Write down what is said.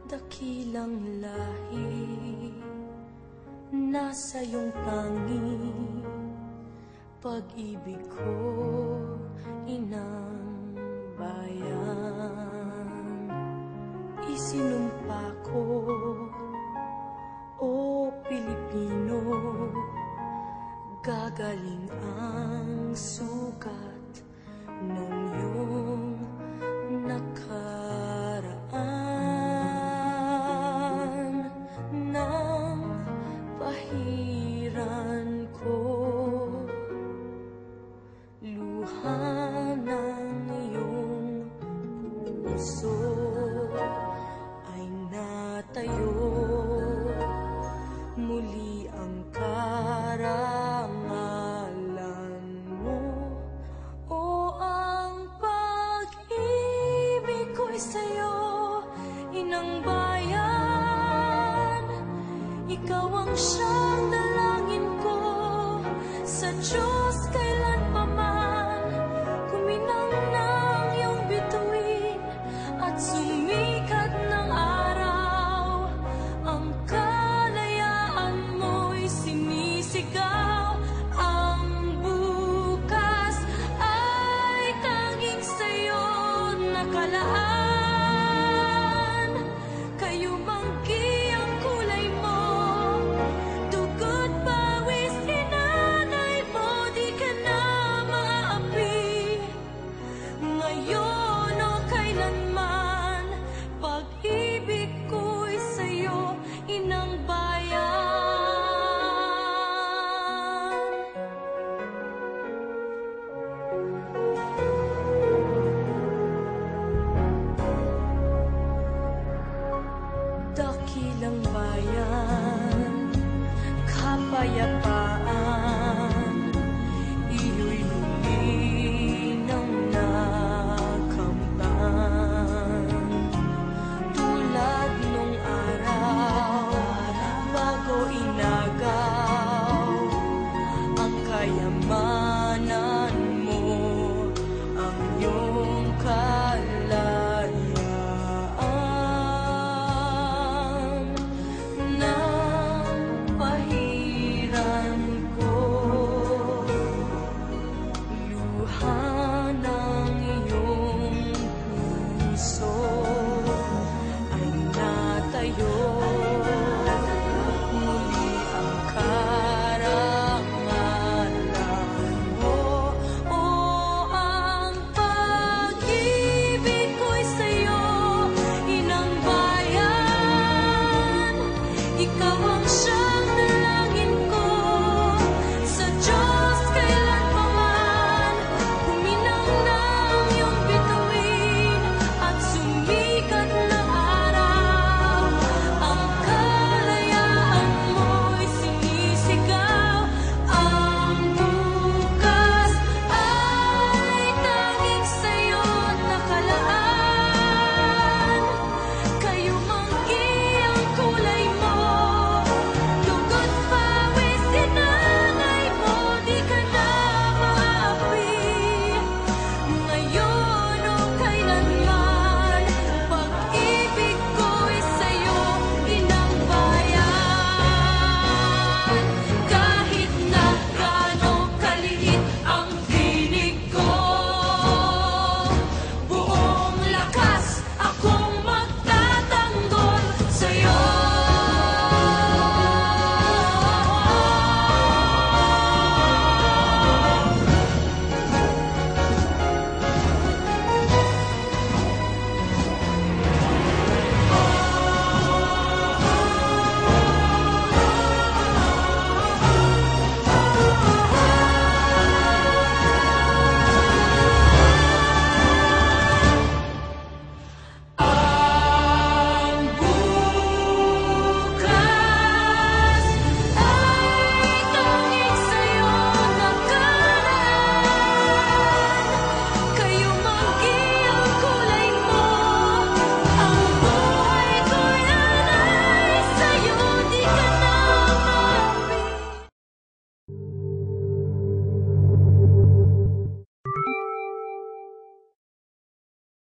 Dakilang lahi, nasa iyong tangi, pag-ibig ko, inang bayan. Isinumpa ko, o Pilipino, gagaling ang sugat ng iyong nakaraan. Nang pahiran ko, luha ng iyong puso ay natayo, muli ang karangalan mo. O ang pag-ibig ko'y sa'yo, inang bayan. Ikaw ang siyang dalangin ko sa Diyos kailanpaman. Kuminang ng iyong bituin at sumikat ng araw. Ang kalayaan mo'y sinisigaw. Ang bukas ay tanging sa'yo nakalaan. Kayo manggi ang kulay mo, dugo't pawis inanay mo, di ka na maapi. Ngayon o kailanman, pag-ibig ko'y sa'yo, inang bayan. Dakilang bayan, kapayapaan.